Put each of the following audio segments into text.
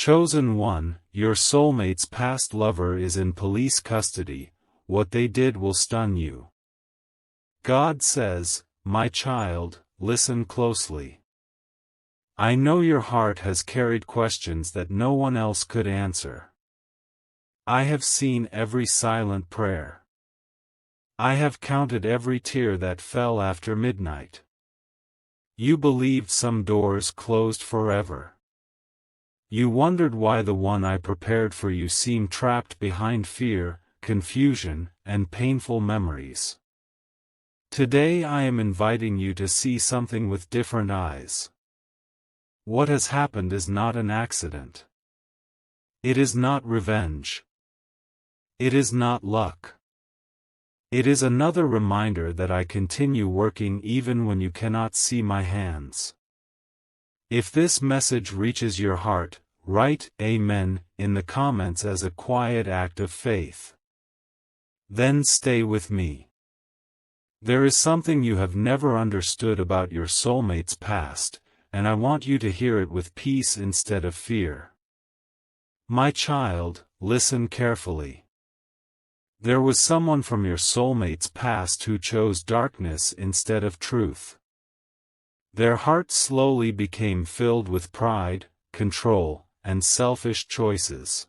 Chosen one, your soulmate's past lover is in police custody. What they did will stun you. God says, my child, listen closely. I know your heart has carried questions that no one else could answer. I have seen every silent prayer. I have counted every tear that fell after midnight. You believed some doors closed forever. You wondered why the one I prepared for you seemed trapped behind fear, confusion, and painful memories. Today I am inviting you to see something with different eyes. What has happened is not an accident. It is not revenge. It is not luck. It is another reminder that I continue working even when you cannot see my hands. If this message reaches your heart, write Amen in the comments as a quiet act of faith. Then stay with me. There is something you have never understood about your soulmate's past, and I want you to hear it with peace instead of fear. My child, listen carefully. There was someone from your soulmate's past who chose darkness instead of truth. Their hearts slowly became filled with pride, control, and selfish choices.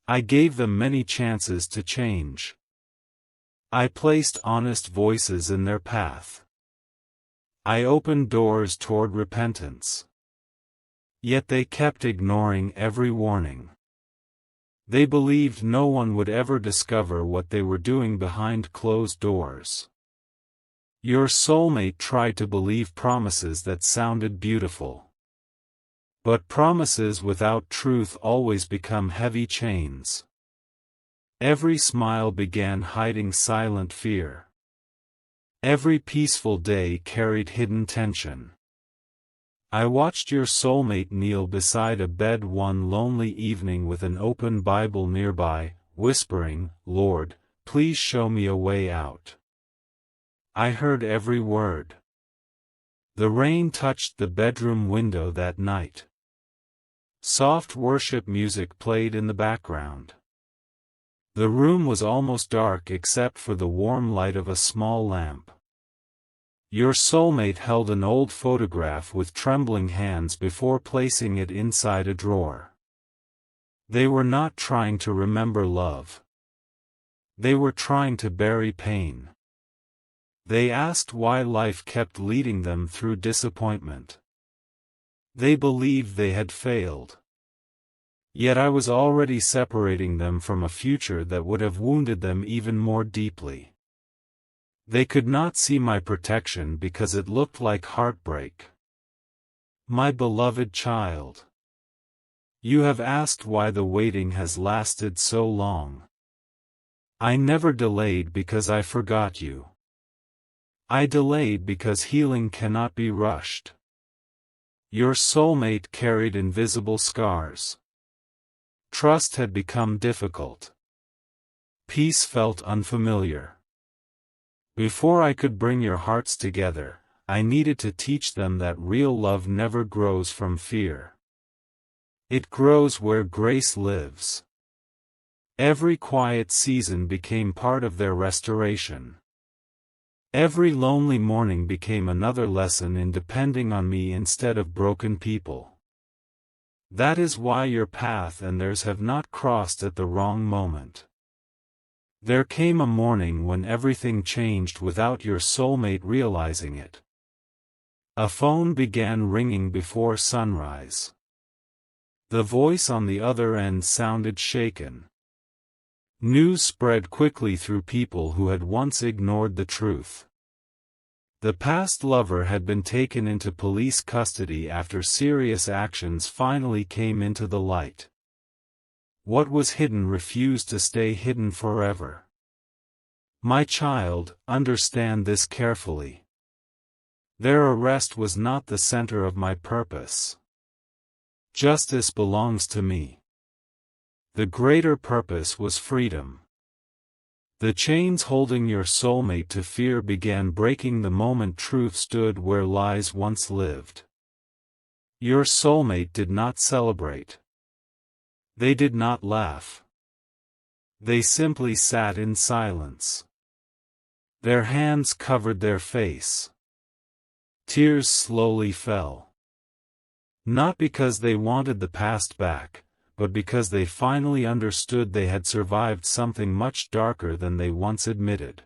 I gave them many chances to change. I placed honest voices in their path. I opened doors toward repentance. Yet they kept ignoring every warning. They believed no one would ever discover what they were doing behind closed doors. Your soulmate tried to believe promises that sounded beautiful. But promises without truth always become heavy chains. Every smile began hiding silent fear. Every peaceful day carried hidden tension. I watched your soulmate kneel beside a bed one lonely evening with an open Bible nearby, whispering, Lord, please show me a way out. I heard every word. The rain touched the bedroom window that night. Soft worship music played in the background. The room was almost dark except for the warm light of a small lamp. Your soulmate held an old photograph with trembling hands before placing it inside a drawer. They were not trying to remember love. They were trying to bury pain. They asked why life kept leading them through disappointment. They believed they had failed. Yet I was already separating them from a future that would have wounded them even more deeply. They could not see my protection because it looked like heartbreak. My beloved child. You have asked why the waiting has lasted so long. I never delayed because I forgot you. I delayed because healing cannot be rushed. Your soulmate carried invisible scars. Trust had become difficult. Peace felt unfamiliar. Before I could bring your hearts together, I needed to teach them that real love never grows from fear. It grows where grace lives. Every quiet season became part of their restoration. Every lonely morning became another lesson in depending on me instead of broken people. That is why your path and theirs have not crossed at the wrong moment. There came a morning when everything changed without your soulmate realizing it. A phone began ringing before sunrise. The voice on the other end sounded shaken. News spread quickly through people who had once ignored the truth. The past lover had been taken into police custody after serious actions finally came into the light. What was hidden refused to stay hidden forever. My child, understand this carefully. Their arrest was not the center of my purpose. Justice belongs to me. The greater purpose was freedom. The chains holding your soulmate to fear began breaking the moment truth stood where lies once lived. Your soulmate did not celebrate. They did not laugh. They simply sat in silence. Their hands covered their face. Tears slowly fell. Not because they wanted the past back, but because they finally understood they had survived something much darker than they once admitted.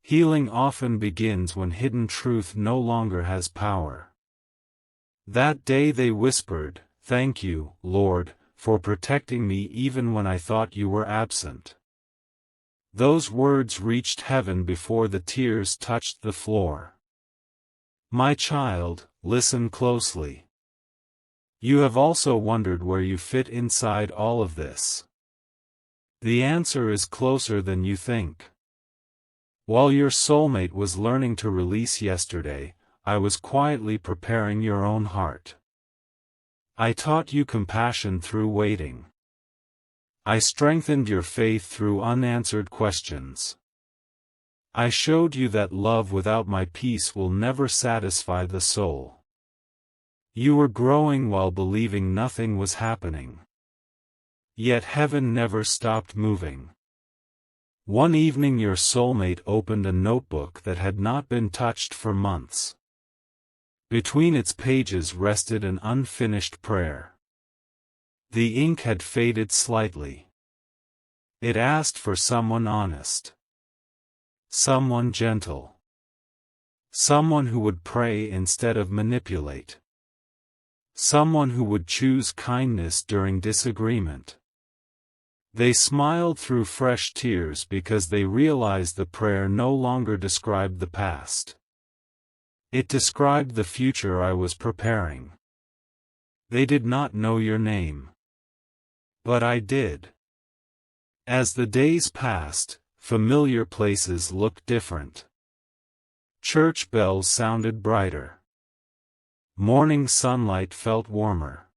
Healing often begins when hidden truth no longer has power. That day they whispered, "Thank you, Lord, for protecting me even when I thought you were absent." Those words reached heaven before the tears touched the floor. My child, listen closely. You have also wondered where you fit inside all of this. The answer is closer than you think. While your soulmate was learning to release yesterday, I was quietly preparing your own heart. I taught you compassion through waiting. I strengthened your faith through unanswered questions. I showed you that love without my peace will never satisfy the soul. You were growing while believing nothing was happening. Yet heaven never stopped moving. One evening your soulmate opened a notebook that had not been touched for months. Between its pages rested an unfinished prayer. The ink had faded slightly. It asked for someone honest. Someone gentle. Someone who would pray instead of manipulate. Someone who would choose kindness during disagreement. They smiled through fresh tears because they realized the prayer no longer described the past. It described the future I was preparing. They did not know your name. But I did. As the days passed, familiar places looked different. Church bells sounded brighter. Morning sunlight felt warmer.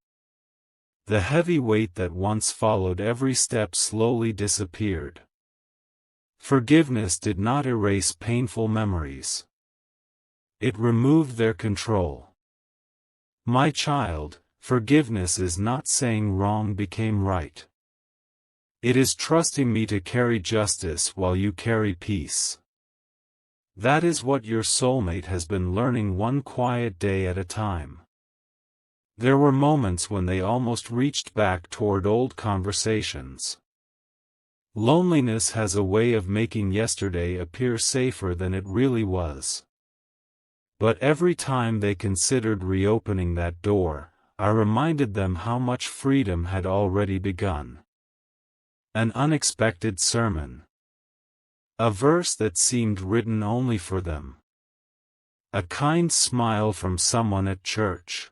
The heavy weight that once followed every step slowly disappeared. Forgiveness did not erase painful memories. It removed their control. My child, forgiveness is not saying wrong became right. It is trusting me to carry justice while you carry peace. That is what your soulmate has been learning one quiet day at a time. There were moments when they almost reached back toward old conversations. Loneliness has a way of making yesterday appear safer than it really was. But every time they considered reopening that door, I reminded them how much freedom had already begun. An unexpected sermon. A verse that seemed written only for them. A kind smile from someone at church.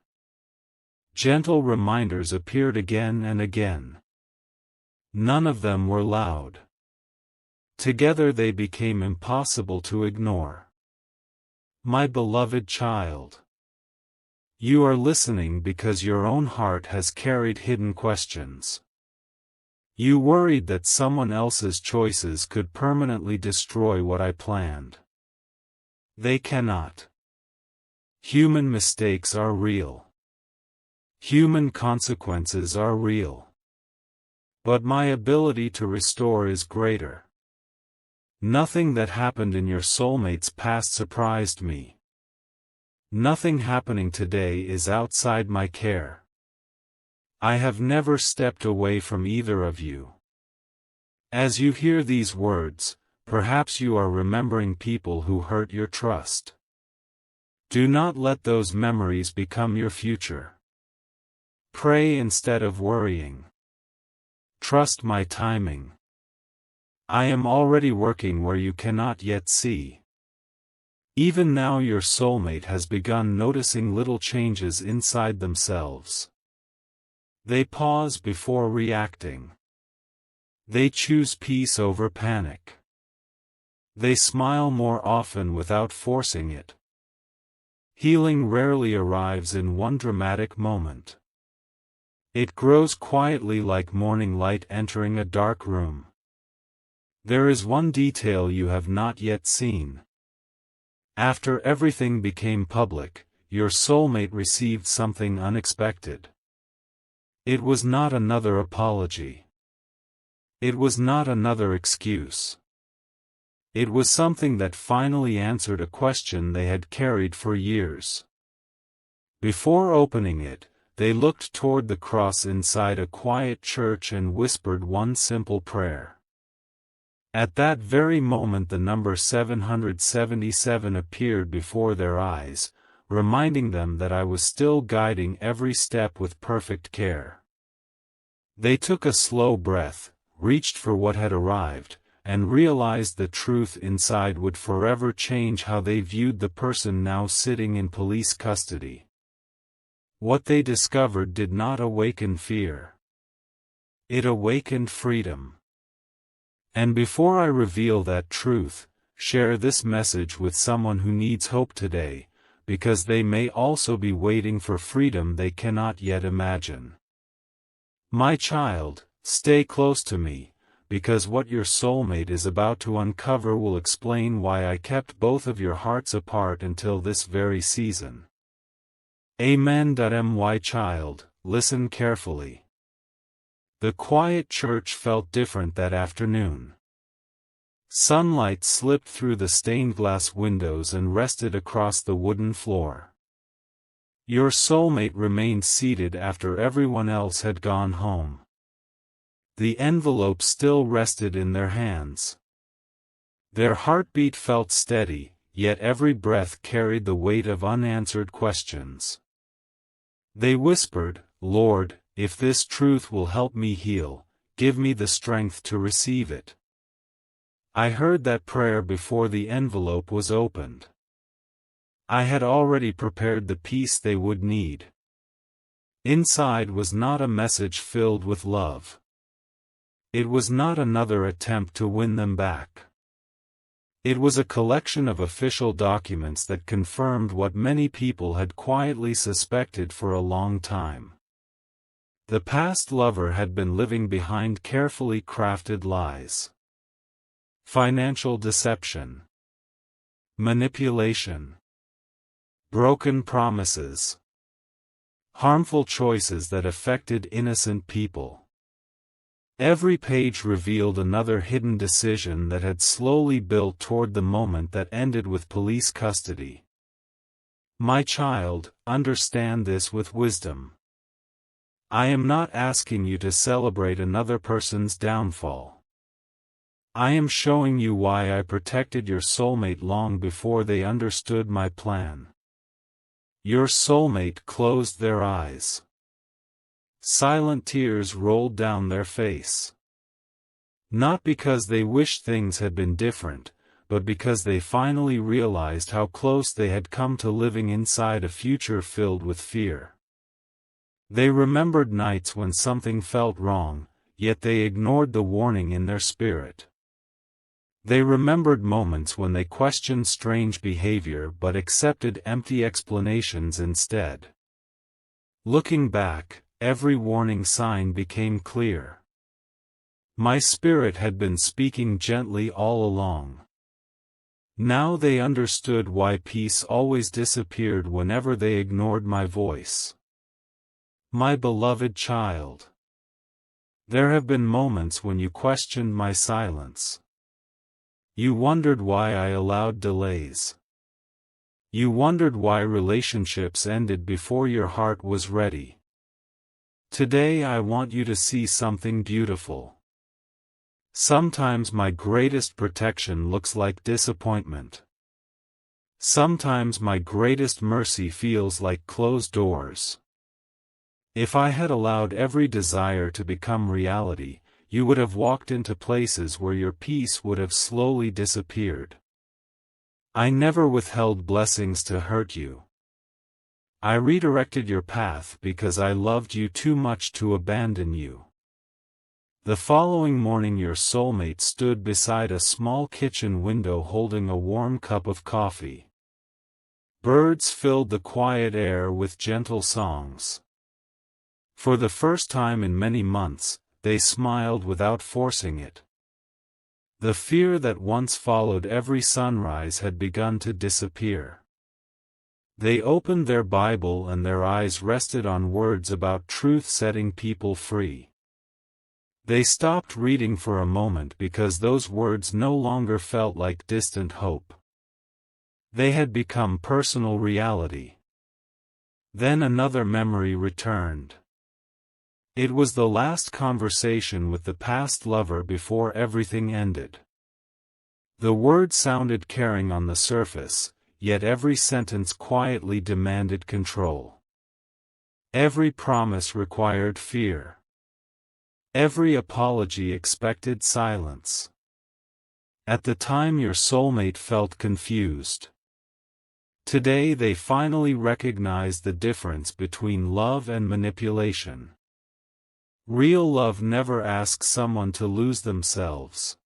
Gentle reminders appeared again and again. None of them were loud. Together they became impossible to ignore. My beloved child. You are listening because your own heart has carried hidden questions. You worried that someone else's choices could permanently destroy what I planned. They cannot. Human mistakes are real. Human consequences are real. But my ability to restore is greater. Nothing that happened in your soulmate's past surprised me. Nothing happening today is outside my care. I have never stepped away from either of you. As you hear these words, perhaps you are remembering people who hurt your trust. Do not let those memories become your future. Pray instead of worrying. Trust my timing. I am already working where you cannot yet see. Even now your soulmate has begun noticing little changes inside themselves. They pause before reacting. They choose peace over panic. They smile more often without forcing it. Healing rarely arrives in one dramatic moment. It grows quietly like morning light entering a dark room. There is one detail you have not yet seen. After everything became public, your soulmate received something unexpected. It was not another apology. It was not another excuse. It was something that finally answered a question they had carried for years. Before opening it, they looked toward the cross inside a quiet church and whispered one simple prayer. At that very moment the number 777 appeared before their eyes, reminding them that I was still guiding every step with perfect care. They took a slow breath, reached for what had arrived, and realized the truth inside would forever change how they viewed the person now sitting in police custody. What they discovered did not awaken fear. It awakened freedom. And before I reveal that truth, share this message with someone who needs hope today, because they may also be waiting for freedom they cannot yet imagine. My child, stay close to me, because what your soulmate is about to uncover will explain why I kept both of your hearts apart until this very season. Amen. My child, listen carefully. The quiet church felt different that afternoon. Sunlight slipped through the stained glass windows and rested across the wooden floor. Your soulmate remained seated after everyone else had gone home. The envelope still rested in their hands. Their heartbeat felt steady, yet every breath carried the weight of unanswered questions. They whispered, Lord, if this truth will help me heal, give me the strength to receive it. I heard that prayer before the envelope was opened. I had already prepared the peace they would need. Inside was not a message filled with love. It was not another attempt to win them back. It was a collection of official documents that confirmed what many people had quietly suspected for a long time. The past lover had been living behind carefully crafted lies. Financial deception. Manipulation. Broken promises. Harmful choices that affected innocent people. Every page revealed another hidden decision that had slowly built toward the moment that ended with police custody. My child, understand this with wisdom. I am not asking you to celebrate another person's downfall. I am showing you why I protected your soulmate long before they understood my plan. Your soulmate closed their eyes. Silent tears rolled down their face. Not because they wished things had been different, but because they finally realized how close they had come to living inside a future filled with fear. They remembered nights when something felt wrong, yet they ignored the warning in their spirit. They remembered moments when they questioned strange behavior but accepted empty explanations instead. Looking back, every warning sign became clear. My spirit had been speaking gently all along. Now they understood why peace always disappeared whenever they ignored my voice. My beloved child. There have been moments when you questioned my silence. You wondered why I allowed delays. You wondered why relationships ended before your heart was ready. Today I want you to see something beautiful. Sometimes my greatest protection looks like disappointment. Sometimes my greatest mercy feels like closed doors. If I had allowed every desire to become reality, you would have walked into places where your peace would have slowly disappeared. I never withheld blessings to hurt you. I redirected your path because I loved you too much to abandon you. The following morning your soulmate stood beside a small kitchen window holding a warm cup of coffee. Birds filled the quiet air with gentle songs. For the first time in many months, they smiled without forcing it. The fear that once followed every sunrise had begun to disappear. They opened their Bible and their eyes rested on words about truth setting people free. They stopped reading for a moment because those words no longer felt like distant hope. They had become personal reality. Then another memory returned. It was the last conversation with the past lover before everything ended. The words sounded caring on the surface, yet every sentence quietly demanded control. Every promise required fear. Every apology expected silence. At the time your soulmate felt confused. Today they finally recognized the difference between love and manipulation. Real love never asks someone to lose themselves.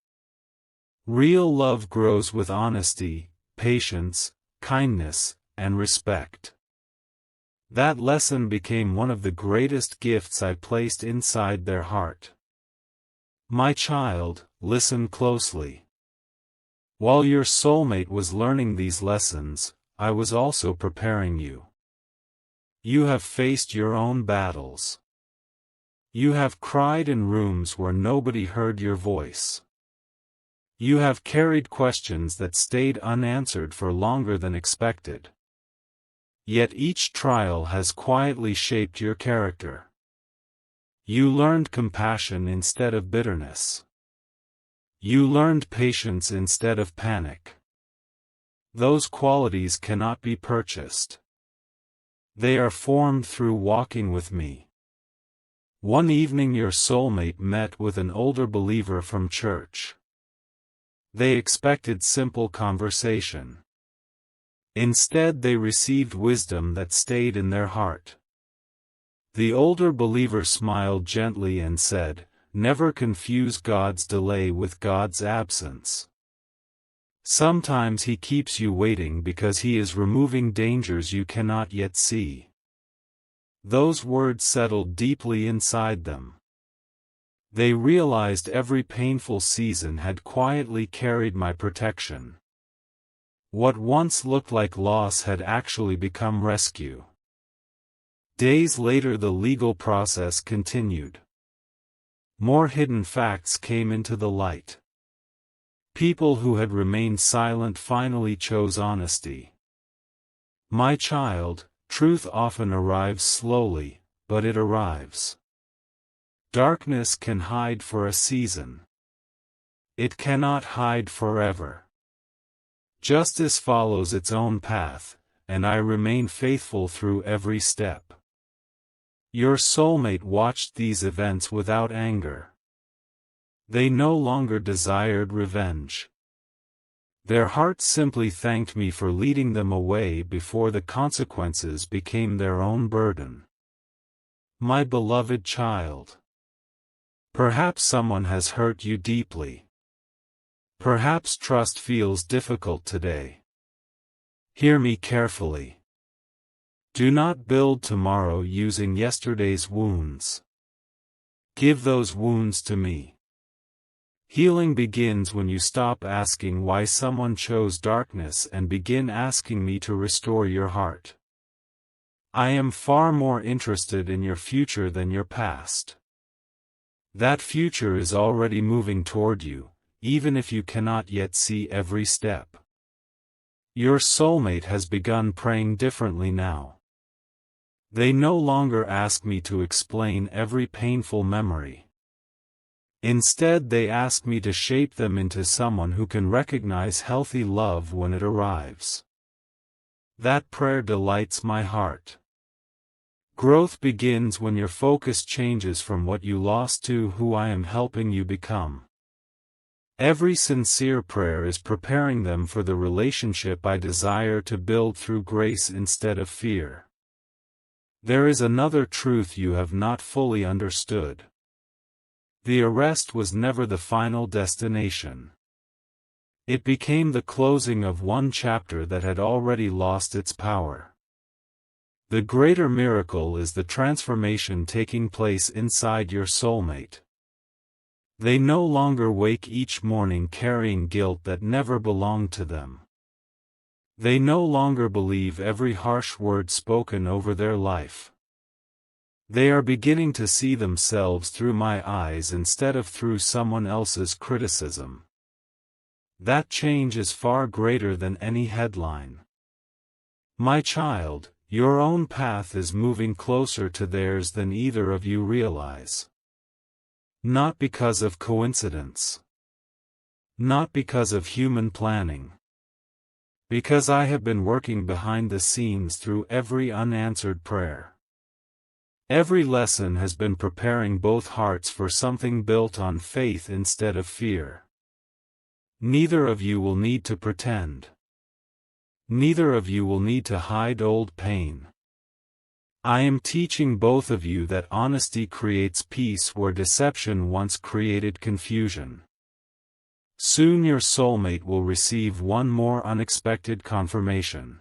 Real love grows with honesty, patience, kindness, and respect. That lesson became one of the greatest gifts I placed inside their heart. My child, listen closely. While your soulmate was learning these lessons, I was also preparing you. You have faced your own battles. You have cried in rooms where nobody heard your voice. You have carried questions that stayed unanswered for longer than expected. Yet each trial has quietly shaped your character. You learned compassion instead of bitterness. You learned patience instead of panic. Those qualities cannot be purchased. They are formed through walking with me. One evening your soulmate met with an older believer from church. They expected simple conversation. Instead they received wisdom that stayed in their heart. The older believer smiled gently and said, "Never confuse God's delay with God's absence. Sometimes He keeps you waiting because He is removing dangers you cannot yet see." Those words settled deeply inside them. They realized every painful season had quietly carried my protection. What once looked like loss had actually become rescue. Days later the legal process continued. More hidden facts came into the light. People who had remained silent finally chose honesty. My child, truth often arrives slowly, but it arrives. Darkness can hide for a season. It cannot hide forever. Justice follows its own path, and I remain faithful through every step. Your soulmate watched these events without anger. They no longer desired revenge. Their hearts simply thanked me for leading them away before the consequences became their own burden. My beloved child. Perhaps someone has hurt you deeply. Perhaps trust feels difficult today. Hear me carefully. Do not build tomorrow using yesterday's wounds. Give those wounds to me. Healing begins when you stop asking why someone chose darkness and begin asking me to restore your heart. I am far more interested in your future than your past. That future is already moving toward you, even if you cannot yet see every step. Your soulmate has begun praying differently now. They no longer ask me to explain every painful memory. Instead they ask me to shape them into someone who can recognize healthy love when it arrives. That prayer delights my heart. Growth begins when your focus changes from what you lost to who I am helping you become. Every sincere prayer is preparing them for the relationship I desire to build through grace instead of fear. There is another truth you have not fully understood. The arrest was never the final destination. It became the closing of one chapter that had already lost its power. The greater miracle is the transformation taking place inside your soulmate. They no longer wake each morning carrying guilt that never belonged to them. They no longer believe every harsh word spoken over their life. They are beginning to see themselves through my eyes instead of through someone else's criticism. That change is far greater than any headline. My child, your own path is moving closer to theirs than either of you realize. Not because of coincidence. Not because of human planning. Because I have been working behind the scenes through every unanswered prayer. Every lesson has been preparing both hearts for something built on faith instead of fear. Neither of you will need to pretend. Neither of you will need to hide old pain. I am teaching both of you that honesty creates peace where deception once created confusion. Soon your soulmate will receive one more unexpected confirmation.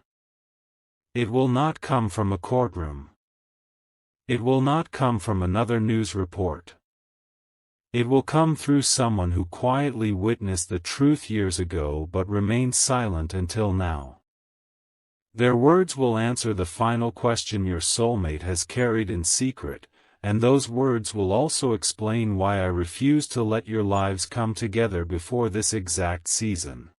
It will not come from a courtroom. It will not come from another news report. It will come through someone who quietly witnessed the truth years ago but remained silent until now. Their words will answer the final question your soulmate has carried in secret, and those words will also explain why I refuse to let your lives come together before this exact season.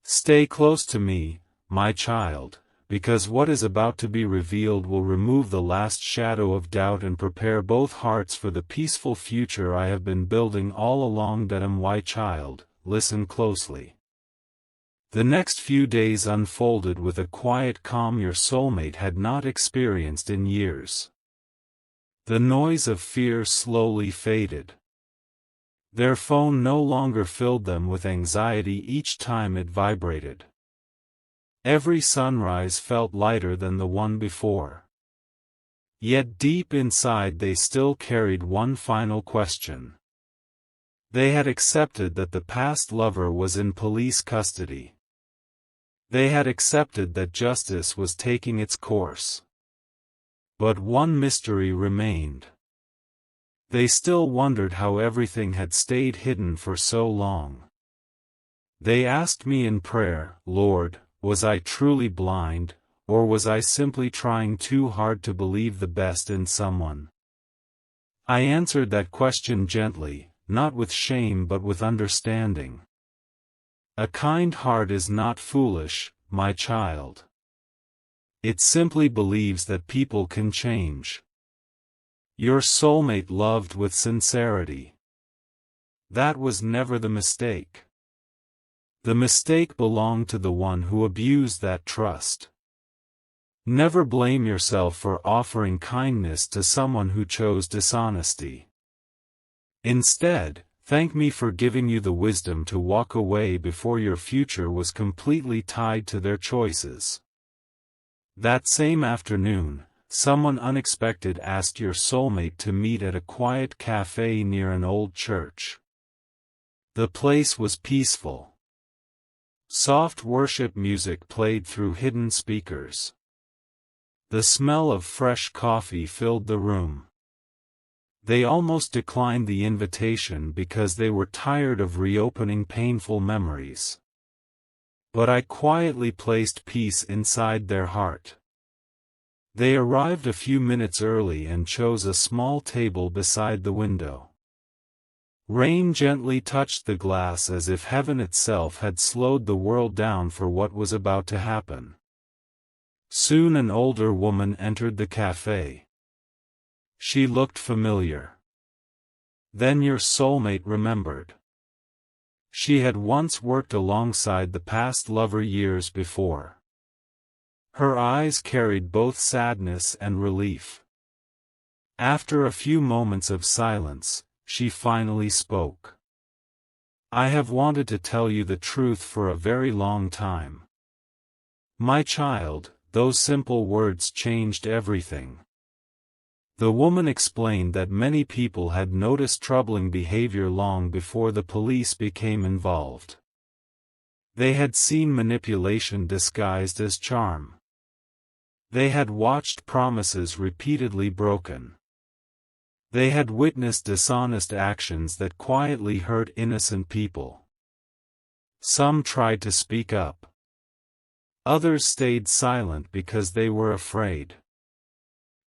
Stay close to me, my child, because what is about to be revealed will remove the last shadow of doubt and prepare both hearts for the peaceful future I have been building all along. My child, listen closely. The next few days unfolded with a quiet calm your soulmate had not experienced in years. The noise of fear slowly faded. Their phone no longer filled them with anxiety each time it vibrated. Every sunrise felt lighter than the one before. Yet deep inside they still carried one final question. They had accepted that the past lover was in police custody. They had accepted that justice was taking its course. But one mystery remained. They still wondered how everything had stayed hidden for so long. They asked me in prayer, Lord, was I truly blind, or was I simply trying too hard to believe the best in someone? I answered that question gently, not with shame but with understanding. A kind heart is not foolish, my child. It simply believes that people can change. Your soulmate loved with sincerity. That was never the mistake. The mistake belonged to the one who abused that trust. Never blame yourself for offering kindness to someone who chose dishonesty. Instead, thank me for giving you the wisdom to walk away before your future was completely tied to their choices. That same afternoon, someone unexpected asked your soulmate to meet at a quiet cafe near an old church. The place was peaceful. Soft worship music played through hidden speakers. The smell of fresh coffee filled the room. They almost declined the invitation because they were tired of reopening painful memories. But I quietly placed peace inside their heart. They arrived a few minutes early and chose a small table beside the window. Rain gently touched the glass as if heaven itself had slowed the world down for what was about to happen. Soon an older woman entered the cafe. She looked familiar. Then your soulmate remembered. She had once worked alongside the past lover years before. Her eyes carried both sadness and relief. After a few moments of silence, she finally spoke. I have wanted to tell you the truth for a very long time. My child, those simple words changed everything. The woman explained that many people had noticed troubling behavior long before the police became involved. They had seen manipulation disguised as charm. They had watched promises repeatedly broken. They had witnessed dishonest actions that quietly hurt innocent people. Some tried to speak up. Others stayed silent because they were afraid.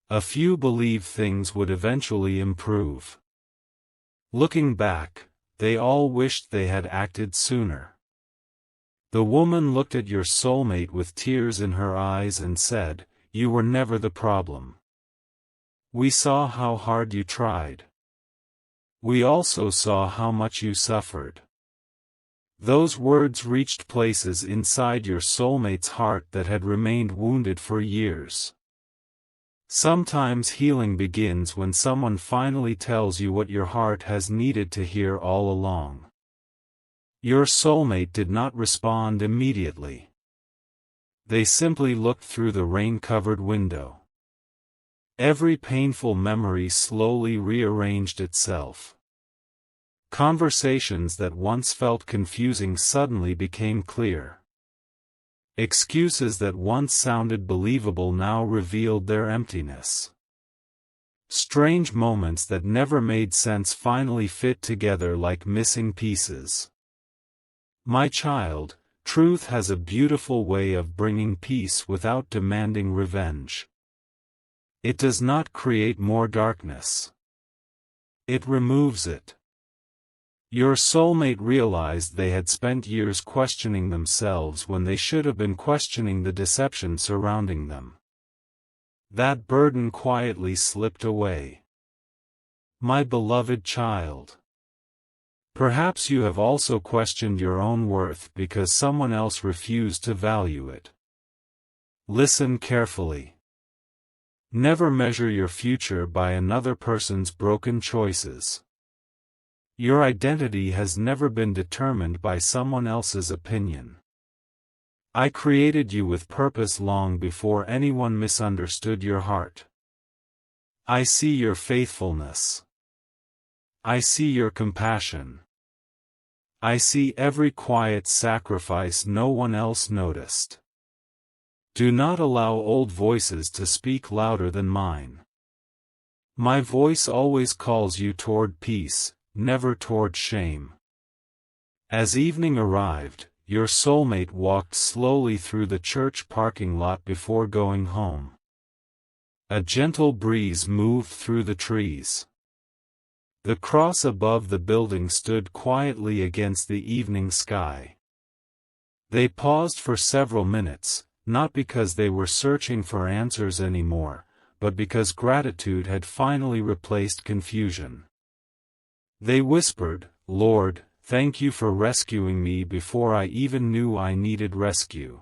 A few believed things would eventually improve. Looking back, they all wished they had acted sooner. The woman looked at your soulmate with tears in her eyes and said, "You were never the problem. We saw how hard you tried. We also saw how much you suffered." Those words reached places inside your soulmate's heart that had remained wounded for years. Sometimes healing begins when someone finally tells you what your heart has needed to hear all along. Your soulmate did not respond immediately. They simply looked through the rain-covered window. Every painful memory slowly rearranged itself. Conversations that once felt confusing suddenly became clear. Excuses that once sounded believable now revealed their emptiness. Strange moments that never made sense finally fit together like missing pieces. My child, truth has a beautiful way of bringing peace without demanding revenge. It does not create more darkness. It removes it. Your soulmate realized they had spent years questioning themselves when they should have been questioning the deception surrounding them. That burden quietly slipped away. My beloved child. Perhaps you have also questioned your own worth because someone else refused to value it. Listen carefully. Never measure your future by another person's broken choices. Your identity has never been determined by someone else's opinion. I created you with purpose long before anyone misunderstood your heart. I see your faithfulness. I see your compassion. I see every quiet sacrifice no one else noticed. Do not allow old voices to speak louder than mine. My voice always calls you toward peace, never toward shame. As evening arrived, your soulmate walked slowly through the church parking lot before going home. A gentle breeze moved through the trees. The cross above the building stood quietly against the evening sky. They paused for several minutes, not because they were searching for answers anymore, but because gratitude had finally replaced confusion. They whispered, "Lord, thank you for rescuing me before I even knew I needed rescue."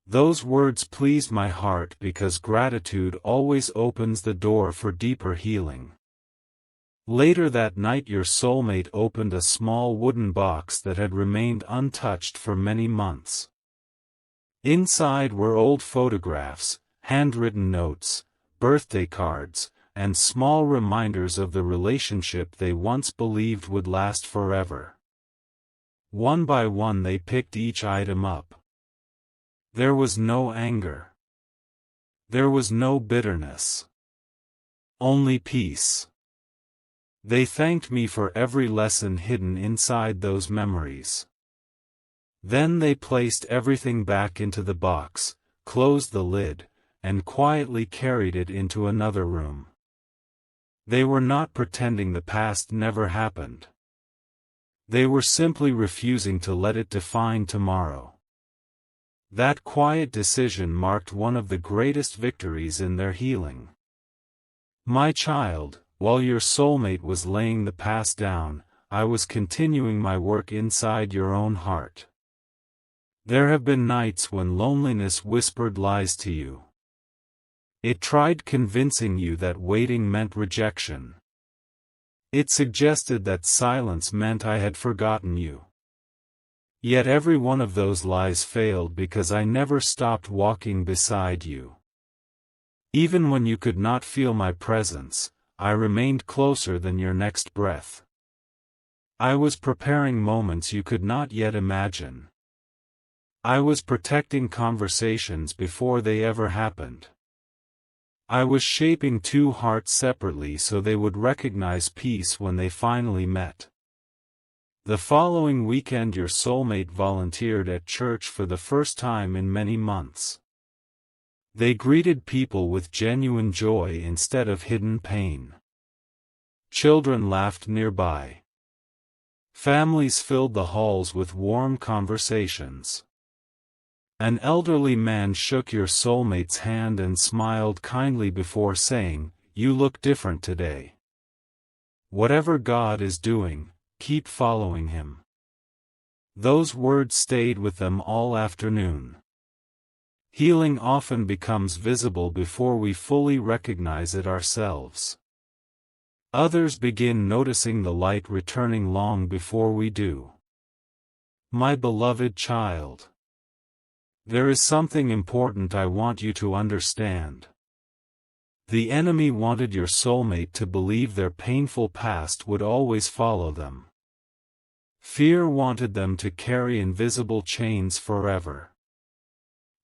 Those words pleased my heart because gratitude always opens the door for deeper healing. Later that night your soulmate opened a small wooden box that had remained untouched for many months. Inside were old photographs, handwritten notes, birthday cards, and small reminders of the relationship they once believed would last forever. One by one they picked each item up. There was no anger. There was no bitterness. Only peace. They thanked me for every lesson hidden inside those memories. Then they placed everything back into the box, closed the lid, and quietly carried it into another room. They were not pretending the past never happened. They were simply refusing to let it define tomorrow. That quiet decision marked one of the greatest victories in their healing. My child, while your soulmate was laying the past down, I was continuing my work inside your own heart. There have been nights when loneliness whispered lies to you. It tried convincing you that waiting meant rejection. It suggested that silence meant I had forgotten you. Yet every one of those lies failed because I never stopped walking beside you. Even when you could not feel my presence, I remained closer than your next breath. I was preparing moments you could not yet imagine. I was protecting conversations before they ever happened. I was shaping two hearts separately so they would recognize peace when they finally met. The following weekend your soulmate volunteered at church for the first time in many months. They greeted people with genuine joy instead of hidden pain. Children laughed nearby. Families filled the halls with warm conversations. An elderly man shook your soulmate's hand and smiled kindly before saying, "You look different today. Whatever God is doing, keep following Him." Those words stayed with them all afternoon. Healing often becomes visible before we fully recognize it ourselves. Others begin noticing the light returning long before we do. My beloved child, there is something important I want you to understand. The enemy wanted your soulmate to believe their painful past would always follow them. Fear wanted them to carry invisible chains forever.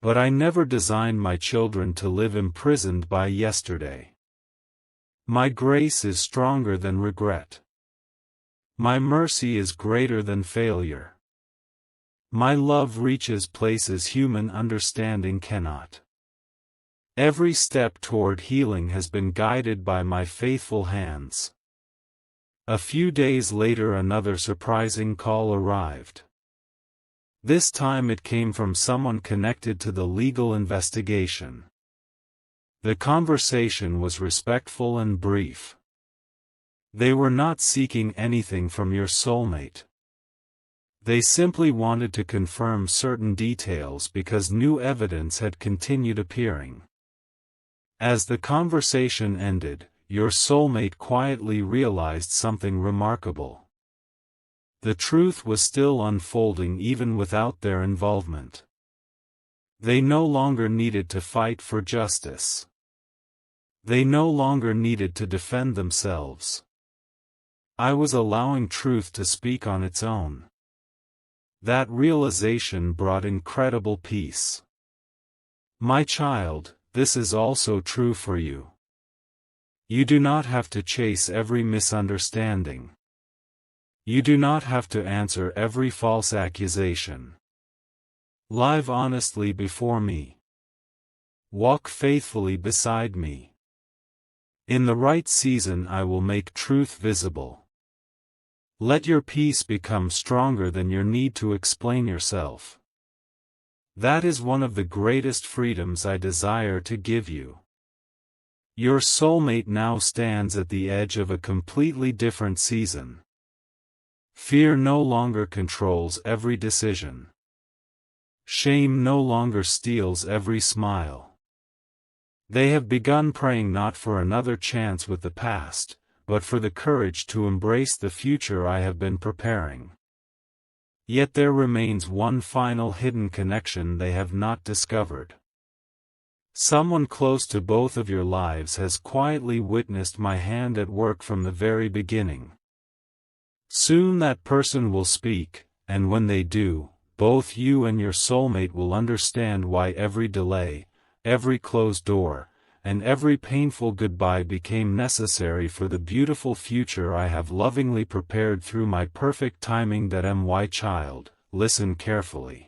But I never designed my children to live imprisoned by yesterday. My grace is stronger than regret. My mercy is greater than failure. My love reaches places human understanding cannot. Every step toward healing has been guided by my faithful hands. A few days later another surprising call arrived. This time it came from someone connected to the legal investigation. The conversation was respectful and brief. They were not seeking anything from your soulmate. They simply wanted to confirm certain details because new evidence had continued appearing. As the conversation ended, your soulmate quietly realized something remarkable. The truth was still unfolding even without their involvement. They no longer needed to fight for justice. They no longer needed to defend themselves. I was allowing truth to speak on its own. That realization brought incredible peace. My child, this is also true for you. You do not have to chase every misunderstanding. You do not have to answer every false accusation. Live honestly before me. Walk faithfully beside me. In the right season I will make truth visible. Let your peace become stronger than your need to explain yourself. That is one of the greatest freedoms I desire to give you. Your soulmate now stands at the edge of a completely different season. Fear no longer controls every decision. Shame no longer steals every smile. They have begun praying not for another chance with the past, but for the courage to embrace the future I have been preparing. Yet there remains one final hidden connection they have not discovered. Someone close to both of your lives has quietly witnessed my hand at work from the very beginning. Soon that person will speak, and when they do, both you and your soulmate will understand why every delay, every closed door, and every painful goodbye became necessary for the beautiful future I have lovingly prepared through my perfect timing. My child, listen carefully.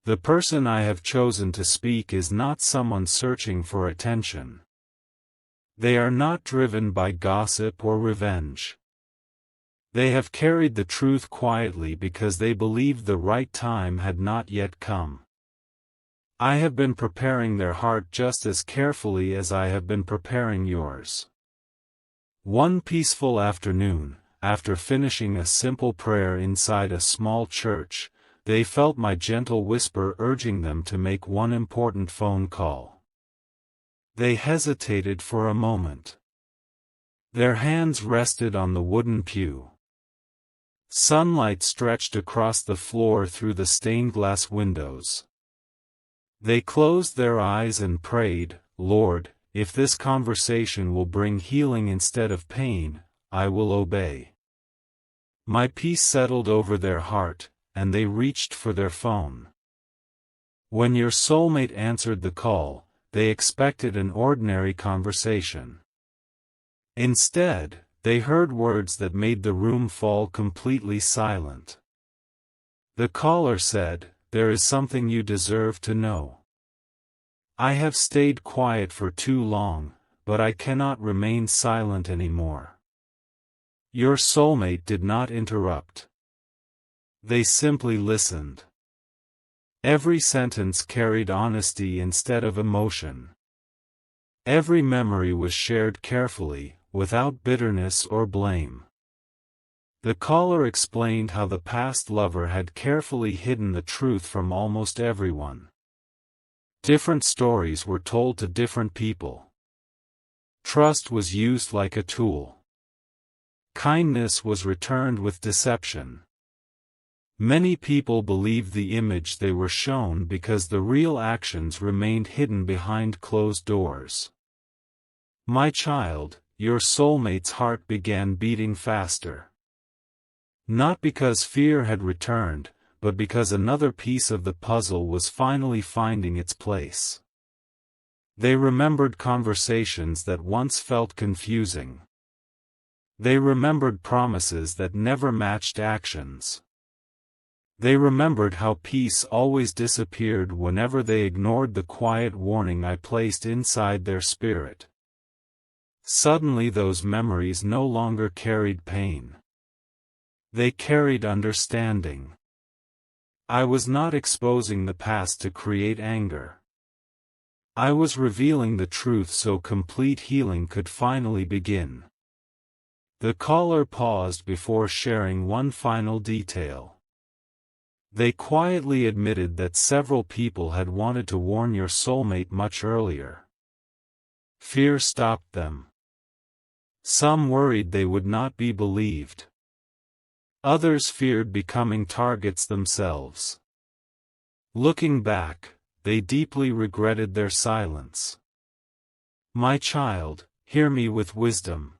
The person I have chosen to speak is not someone searching for attention. They are not driven by gossip or revenge. They have carried the truth quietly because they believed the right time had not yet come. I have been preparing their heart just as carefully as I have been preparing yours. One peaceful afternoon, after finishing a simple prayer inside a small church, they felt my gentle whisper urging them to make one important phone call. They hesitated for a moment. Their hands rested on the wooden pew. Sunlight stretched across the floor through the stained glass windows. They closed their eyes and prayed, "Lord, if this conversation will bring healing instead of pain, I will obey." My peace settled over their heart, and they reached for their phone. When your soulmate answered the call, they expected an ordinary conversation. Instead, they heard words that made the room fall completely silent. The caller said, "There is something you deserve to know. I have stayed quiet for too long, but I cannot remain silent anymore." Your soulmate did not interrupt. They simply listened. Every sentence carried honesty instead of emotion. Every memory was shared carefully, without bitterness or blame. The caller explained how the past lover had carefully hidden the truth from almost everyone. Different stories were told to different people. Trust was used like a tool. Kindness was returned with deception. Many people believed the image they were shown because the real actions remained hidden behind closed doors. My child, your soulmate's heart began beating faster. Not because fear had returned, but because another piece of the puzzle was finally finding its place. They remembered conversations that once felt confusing. They remembered promises that never matched actions. They remembered how peace always disappeared whenever they ignored the quiet warning I placed inside their spirit. Suddenly those memories no longer carried pain. They carried understanding. I was not exposing the past to create anger. I was revealing the truth so complete healing could finally begin. The caller paused before sharing one final detail. They quietly admitted that several people had wanted to warn your soulmate much earlier. Fear stopped them. Some worried they would not be believed. Others feared becoming targets themselves. Looking back, they deeply regretted their silence. My child, hear me with wisdom.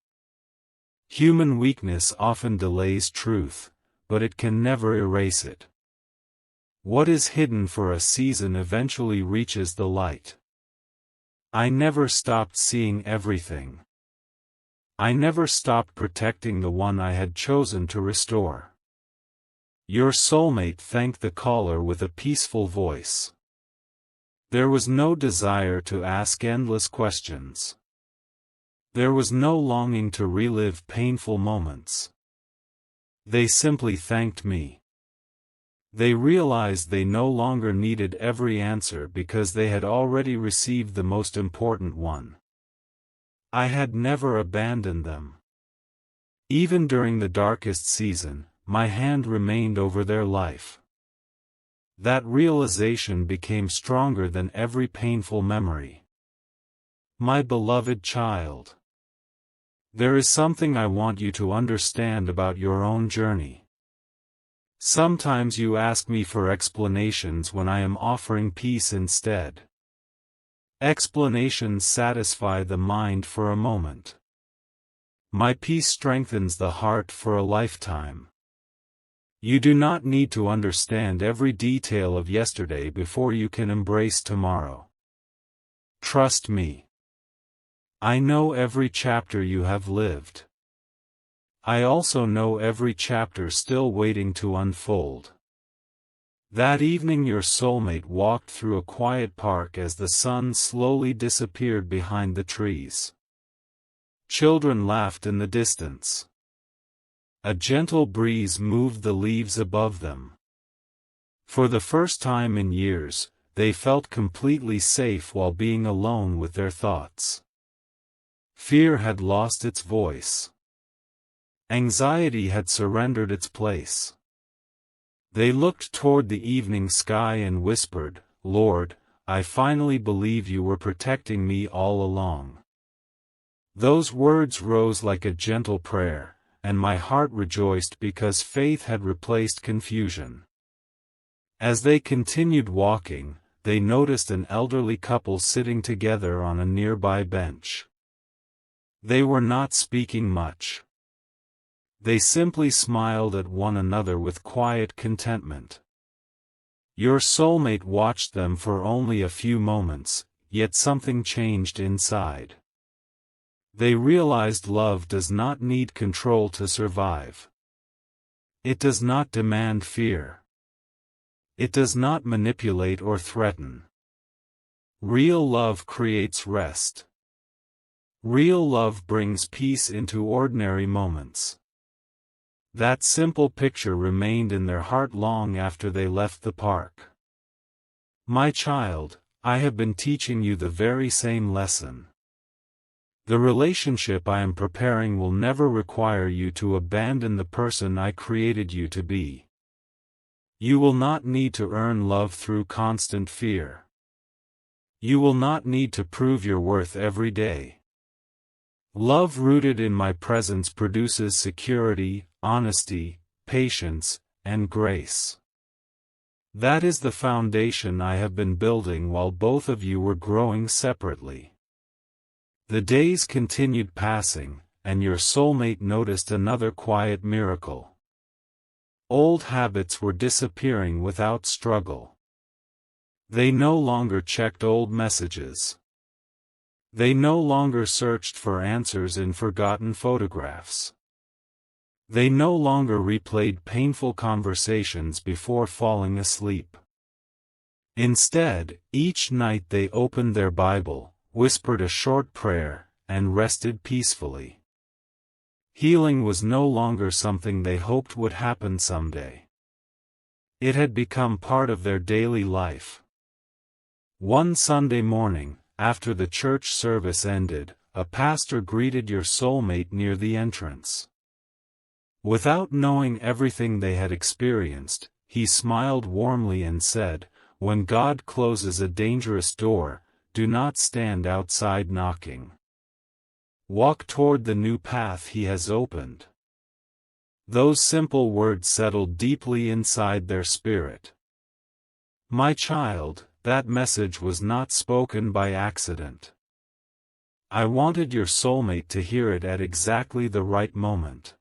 Human weakness often delays truth, but it can never erase it. What is hidden for a season eventually reaches the light. I never stopped seeing everything. I never stopped protecting the one I had chosen to restore. Your soulmate thanked the caller with a peaceful voice. There was no desire to ask endless questions. There was no longing to relive painful moments. They simply thanked me. They realized they no longer needed every answer because they had already received the most important one. I had never abandoned them. Even during the darkest season, my hand remained over their life. That realization became stronger than every painful memory. My beloved child, there is something I want you to understand about your own journey. Sometimes you ask me for explanations when I am offering peace instead. Explanations satisfy the mind for a moment. My peace strengthens the heart for a lifetime. You do not need to understand every detail of yesterday before you can embrace tomorrow. Trust me. I know every chapter you have lived. I also know every chapter still waiting to unfold. That evening your soulmate walked through a quiet park as the sun slowly disappeared behind the trees. Children laughed in the distance. A gentle breeze moved the leaves above them. For the first time in years, they felt completely safe while being alone with their thoughts. Fear had lost its voice. Anxiety had surrendered its place. They looked toward the evening sky and whispered, "Lord, I finally believe you were protecting me all along." Those words rose like a gentle prayer, and my heart rejoiced because faith had replaced confusion. As they continued walking, they noticed an elderly couple sitting together on a nearby bench. They were not speaking much. They simply smiled at one another with quiet contentment. Your soulmate watched them for only a few moments, yet something changed inside. They realized love does not need control to survive. It does not demand fear. It does not manipulate or threaten. Real love creates rest. Real love brings peace into ordinary moments. That simple picture remained in their heart long after they left the park. My child, I have been teaching you the very same lesson. The relationship I am preparing will never require you to abandon the person I created you to be. You will not need to earn love through constant fear. You will not need to prove your worth every day. Love rooted in my presence produces security, honesty, patience, and grace. That is the foundation I have been building while both of you were growing separately. The days continued passing, and your soulmate noticed another quiet miracle. Old habits were disappearing without struggle. They no longer checked old messages. They no longer searched for answers in forgotten photographs. They no longer replayed painful conversations before falling asleep. Instead, each night they opened their Bible, whispered a short prayer, and rested peacefully. Healing was no longer something they hoped would happen someday. It had become part of their daily life. One Sunday morning, after the church service ended, a pastor greeted your soulmate near the entrance. Without knowing everything they had experienced, he smiled warmly and said, "When God closes a dangerous door, do not stand outside knocking. Walk toward the new path He has opened." Those simple words settled deeply inside their spirit. My child, that message was not spoken by accident. I wanted your soulmate to hear it at exactly the right moment.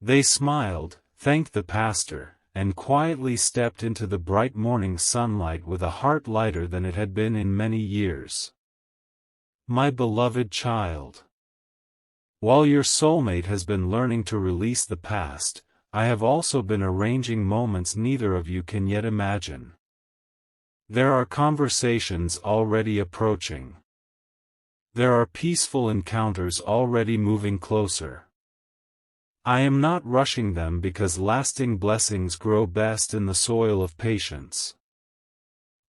They smiled, thanked the pastor, and quietly stepped into the bright morning sunlight with a heart lighter than it had been in many years. My beloved child, while your soulmate has been learning to release the past, I have also been arranging moments neither of you can yet imagine. There are conversations already approaching. There are peaceful encounters already moving closer. I am not rushing them because lasting blessings grow best in the soil of patience.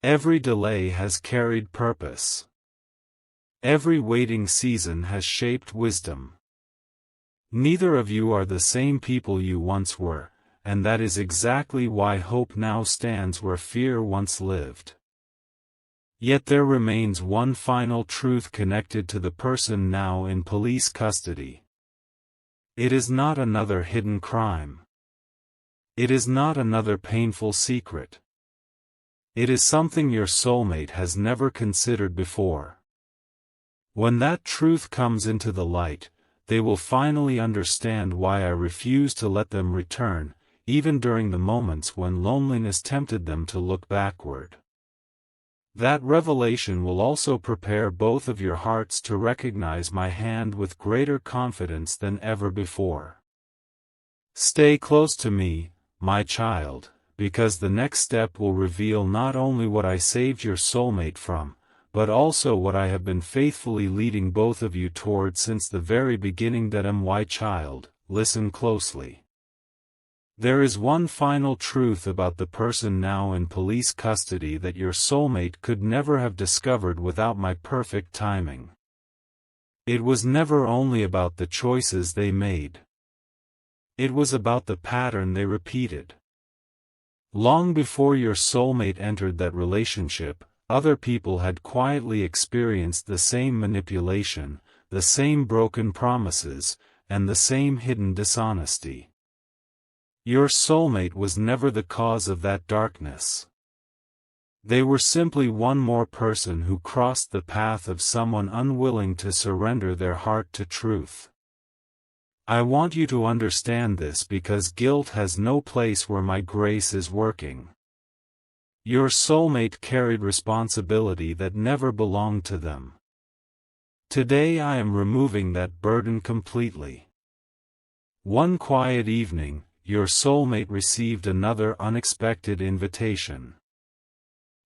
Every delay has carried purpose. Every waiting season has shaped wisdom. Neither of you are the same people you once were, and that is exactly why hope now stands where fear once lived. Yet there remains one final truth connected to the person now in police custody. It is not another hidden crime. It is not another painful secret. It is something your soulmate has never considered before. When that truth comes into the light, they will finally understand why I refuse to let them return, even during the moments when loneliness tempted them to look backward. That revelation will also prepare both of your hearts to recognize my hand with greater confidence than ever before. Stay close to me, my child, because the next step will reveal not only what I saved your soulmate from, but also what I have been faithfully leading both of you toward since the very beginning. That my child, listen closely. There is one final truth about the person now in police custody that your soulmate could never have discovered without my perfect timing. It was never only about the choices they made. It was about the pattern they repeated. Long before your soulmate entered that relationship, other people had quietly experienced the same manipulation, the same broken promises, and the same hidden dishonesty. Your soulmate was never the cause of that darkness. They were simply one more person who crossed the path of someone unwilling to surrender their heart to truth. I want you to understand this because guilt has no place where my grace is working. Your soulmate carried responsibility that never belonged to them. Today I am removing that burden completely. One quiet evening, your soulmate received another unexpected invitation.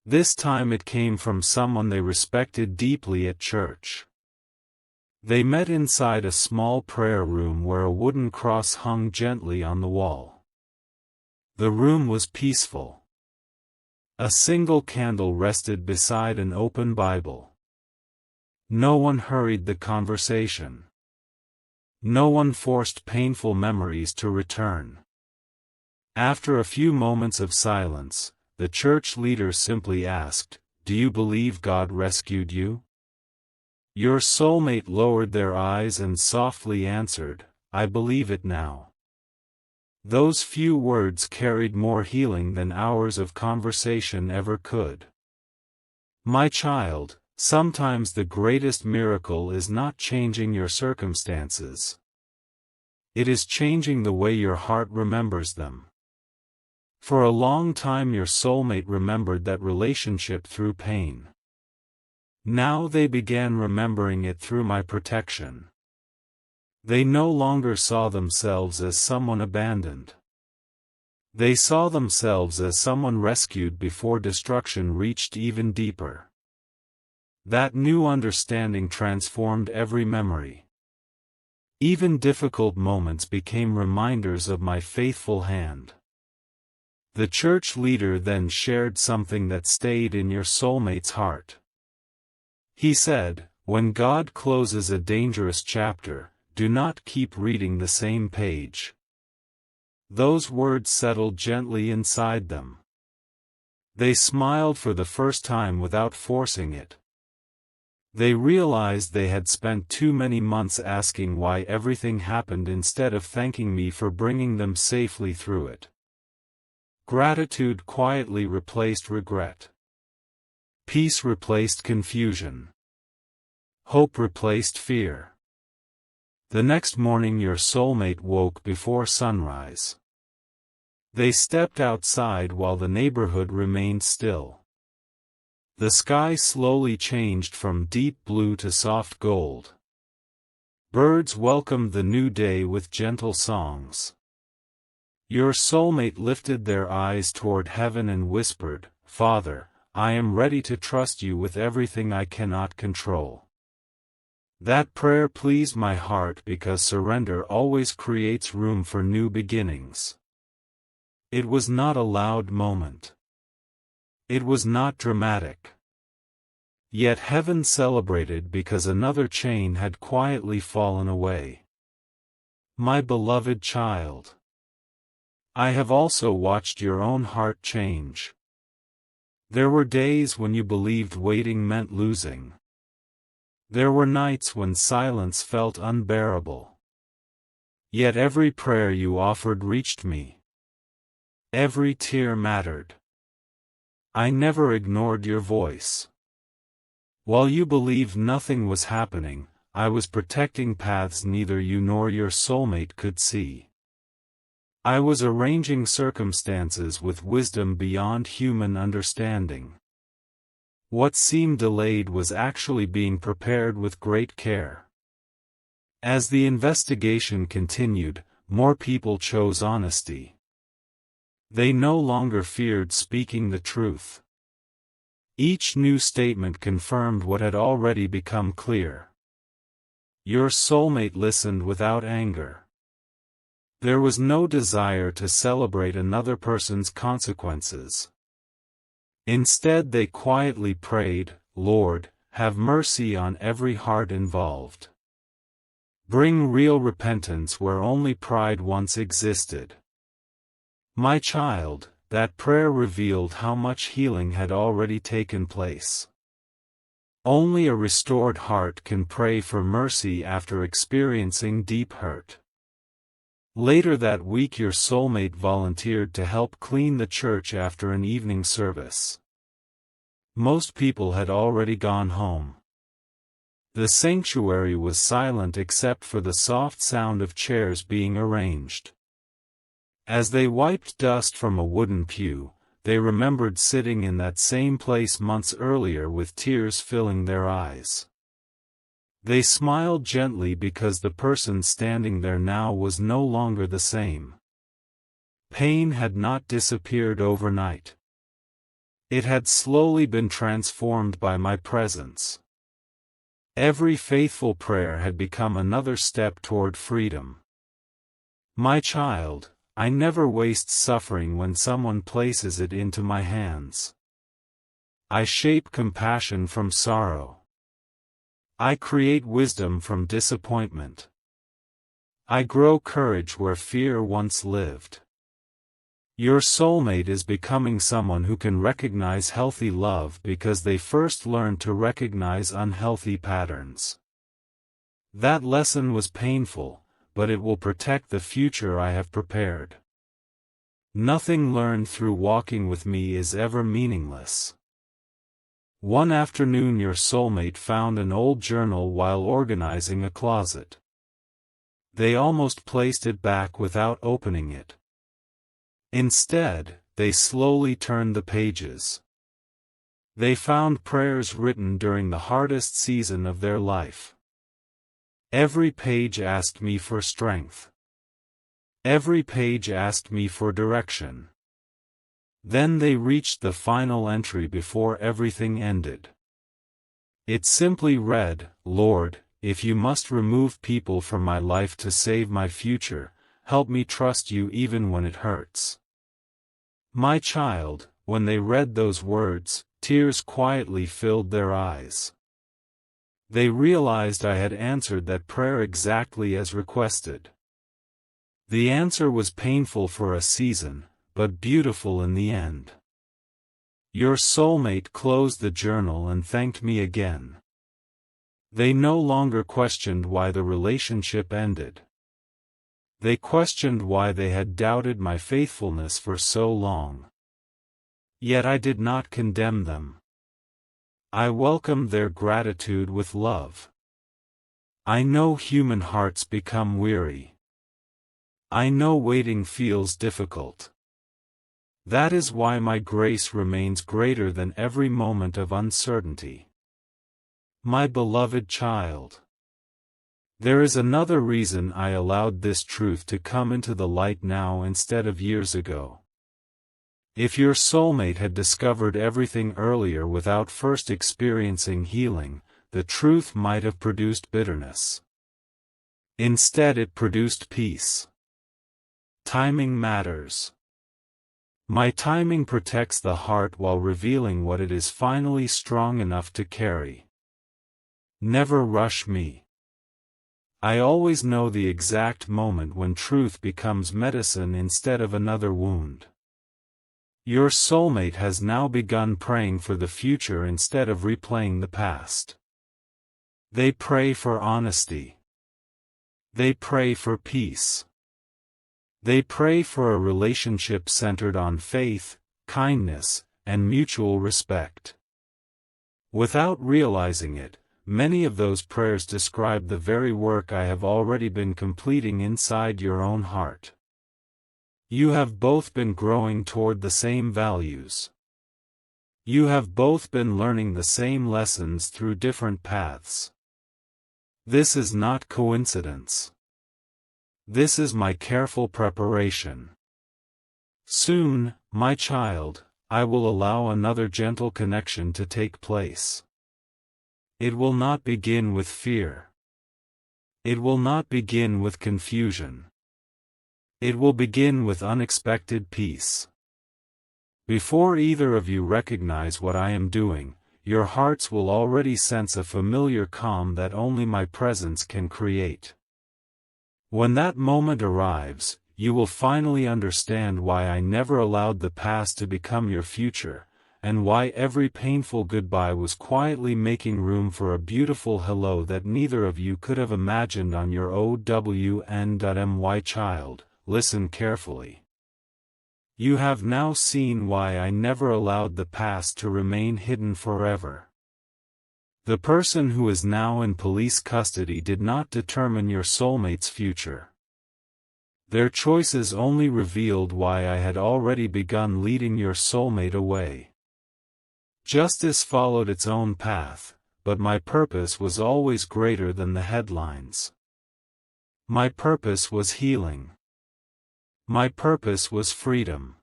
This time it came from someone they respected deeply at church. They met inside a small prayer room where a wooden cross hung gently on the wall. The room was peaceful. A single candle rested beside an open Bible. No one hurried the conversation. No one forced painful memories to return. After a few moments of silence, the church leader simply asked, "Do you believe God rescued you?" Your soulmate lowered their eyes and softly answered, "I believe it now." Those few words carried more healing than hours of conversation ever could. My child, sometimes the greatest miracle is not changing your circumstances. It is changing the way your heart remembers them. For a long time your soulmate remembered that relationship through pain. Now they began remembering it through my protection. They no longer saw themselves as someone abandoned. They saw themselves as someone rescued before destruction reached even deeper. That new understanding transformed every memory. Even difficult moments became reminders of my faithful hand. The church leader then shared something that stayed in your soulmate's heart. He said, "When God closes a dangerous chapter, do not keep reading the same page." Those words settled gently inside them. They smiled for the first time without forcing it. They realized they had spent too many months asking why everything happened instead of thanking me for bringing them safely through it. Gratitude quietly replaced regret. Peace replaced confusion. Hope replaced fear. The next morning your soulmate woke before sunrise. They stepped outside while the neighborhood remained still. The sky slowly changed from deep blue to soft gold. Birds welcomed the new day with gentle songs. Your soulmate lifted their eyes toward heaven and whispered, "Father, I am ready to trust you with everything I cannot control." That prayer pleased my heart because surrender always creates room for new beginnings. It was not a loud moment. It was not dramatic. Yet heaven celebrated because another chain had quietly fallen away. My beloved child, I have also watched your own heart change. There were days when you believed waiting meant losing. There were nights when silence felt unbearable. Yet every prayer you offered reached me. Every tear mattered. I never ignored your voice. While you believed nothing was happening, I was protecting paths neither you nor your soulmate could see. I was arranging circumstances with wisdom beyond human understanding. What seemed delayed was actually being prepared with great care. As the investigation continued, more people chose honesty. They no longer feared speaking the truth. Each new statement confirmed what had already become clear. Your soulmate listened without anger. There was no desire to celebrate another person's consequences. Instead they quietly prayed, "Lord, have mercy on every heart involved. Bring real repentance where only pride once existed." My child, that prayer revealed how much healing had already taken place. Only a restored heart can pray for mercy after experiencing deep hurt. Later that week your soulmate volunteered to help clean the church after an evening service. Most people had already gone home. The sanctuary was silent except for the soft sound of chairs being arranged. As they wiped dust from a wooden pew, they remembered sitting in that same place months earlier with tears filling their eyes. They smiled gently because the person standing there now was no longer the same. Pain had not disappeared overnight. It had slowly been transformed by my presence. Every faithful prayer had become another step toward freedom. My child, I never waste suffering when someone places it into my hands. I shape compassion from sorrow. I create wisdom from disappointment. I grow courage where fear once lived. Your soulmate is becoming someone who can recognize healthy love because they first learned to recognize unhealthy patterns. That lesson was painful, but it will protect the future I have prepared. Nothing learned through walking with me is ever meaningless. One afternoon your soulmate found an old journal while organizing a closet. They almost placed it back without opening it. Instead, they slowly turned the pages. They found prayers written during the hardest season of their life. Every page asked me for strength. Every page asked me for direction. Then they reached the final entry before everything ended. It simply read, "Lord, if you must remove people from my life to save my future, help me trust you even when it hurts." My child, when they read those words, tears quietly filled their eyes. They realized I had answered that prayer exactly as requested. The answer was painful for a season, but beautiful in the end. Your soulmate closed the journal and thanked me again. They no longer questioned why the relationship ended. They questioned why they had doubted my faithfulness for so long. Yet I did not condemn them. I welcomed their gratitude with love. I know human hearts become weary. I know waiting feels difficult. That is why my grace remains greater than every moment of uncertainty. My beloved child. There is another reason I allowed this truth to come into the light now instead of years ago. If your soulmate had discovered everything earlier without first experiencing healing, the truth might have produced bitterness. Instead it produced peace. Timing matters. My timing protects the heart while revealing what it is finally strong enough to carry. Never rush me. I always know the exact moment when truth becomes medicine instead of another wound. Your soulmate has now begun praying for the future instead of replaying the past. They pray for honesty. They pray for peace. They pray for a relationship centered on faith, kindness, and mutual respect. Without realizing it, many of those prayers describe the very work I have already been completing inside your own heart. You have both been growing toward the same values. You have both been learning the same lessons through different paths. This is not coincidence. This is my careful preparation. Soon, my child, I will allow another gentle connection to take place. It will not begin with fear. It will not begin with confusion. It will begin with unexpected peace. Before either of you recognize what I am doing, your hearts will already sense a familiar calm that only my presence can create. When that moment arrives, you will finally understand why I never allowed the past to become your future, and why every painful goodbye was quietly making room for a beautiful hello that neither of you could have imagined on your own. My child, listen carefully. You have now seen why I never allowed the past to remain hidden forever. The person who is now in police custody did not determine your soulmate's future. Their choices only revealed why I had already begun leading your soulmate away. Justice followed its own path, but my purpose was always greater than the headlines. My purpose was healing. My purpose was freedom.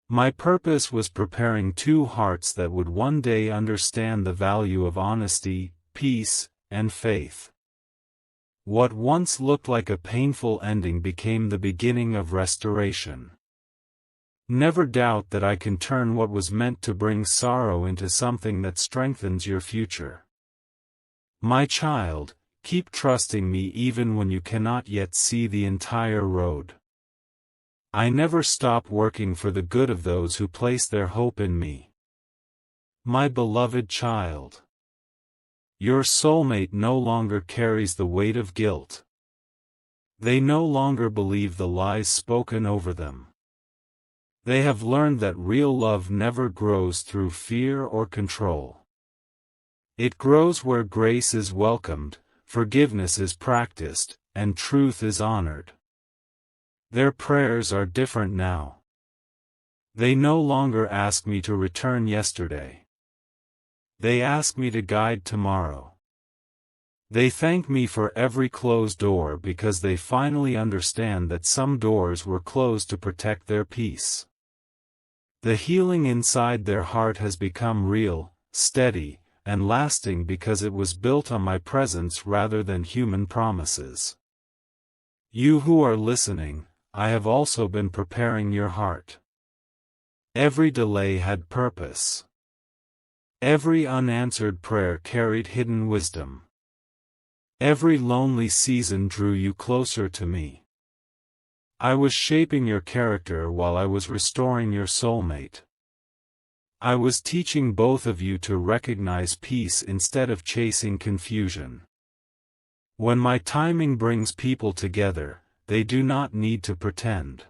My purpose was preparing two hearts that would one day understand the value of honesty, peace, and faith. What once looked like a painful ending became the beginning of restoration. Never doubt that I can turn what was meant to bring sorrow into something that strengthens your future. My child, keep trusting me even when you cannot yet see the entire road. I never stop working for the good of those who place their hope in me. My beloved child. Your soulmate no longer carries the weight of guilt. They no longer believe the lies spoken over them. They have learned that real love never grows through fear or control. It grows where grace is welcomed, forgiveness is practiced, and truth is honored. Their prayers are different now. They no longer ask me to return yesterday. They ask me to guide tomorrow. They thank me for every closed door because they finally understand that some doors were closed to protect their peace. The healing inside their heart has become real, steady, and lasting because it was built on my presence rather than human promises. You who are listening, I have also been preparing your heart. Every delay had purpose. Every unanswered prayer carried hidden wisdom. Every lonely season drew you closer to me. I was shaping your character while I was restoring your soulmate. I was teaching both of you to recognize peace instead of chasing confusion. When my timing brings people together, they do not need to pretend.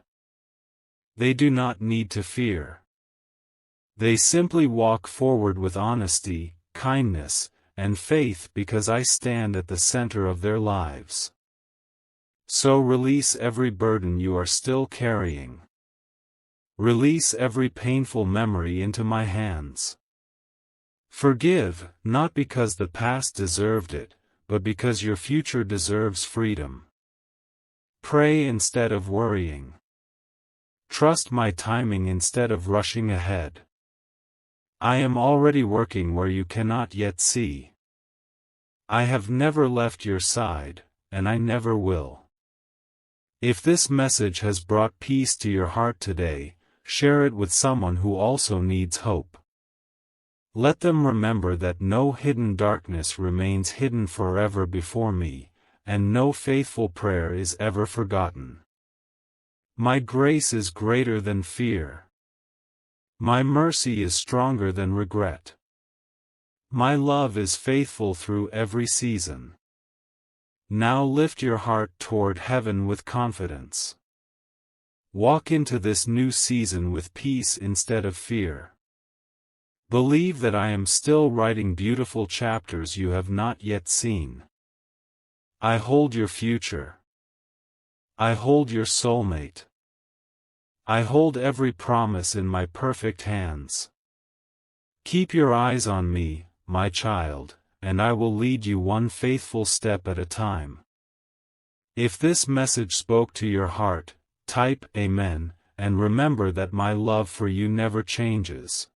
They do not need to fear. They simply walk forward with honesty, kindness, and faith because I stand at the center of their lives. So release every burden you are still carrying. Release every painful memory into my hands. Forgive, not because the past deserved it, but because your future deserves freedom. Pray instead of worrying. Trust my timing instead of rushing ahead. I am already working where you cannot yet see. I have never left your side, and I never will. If this message has brought peace to your heart today, share it with someone who also needs hope. Let them remember that no hidden darkness remains hidden forever before me, and no faithful prayer is ever forgotten. My grace is greater than fear. My mercy is stronger than regret. My love is faithful through every season. Now lift your heart toward heaven with confidence. Walk into this new season with peace instead of fear. Believe that I am still writing beautiful chapters you have not yet seen. I hold your future. I hold your soulmate. I hold every promise in my perfect hands. Keep your eyes on me, my child, and I will lead you one faithful step at a time. If this message spoke to your heart, type Amen, and remember that my love for you never changes.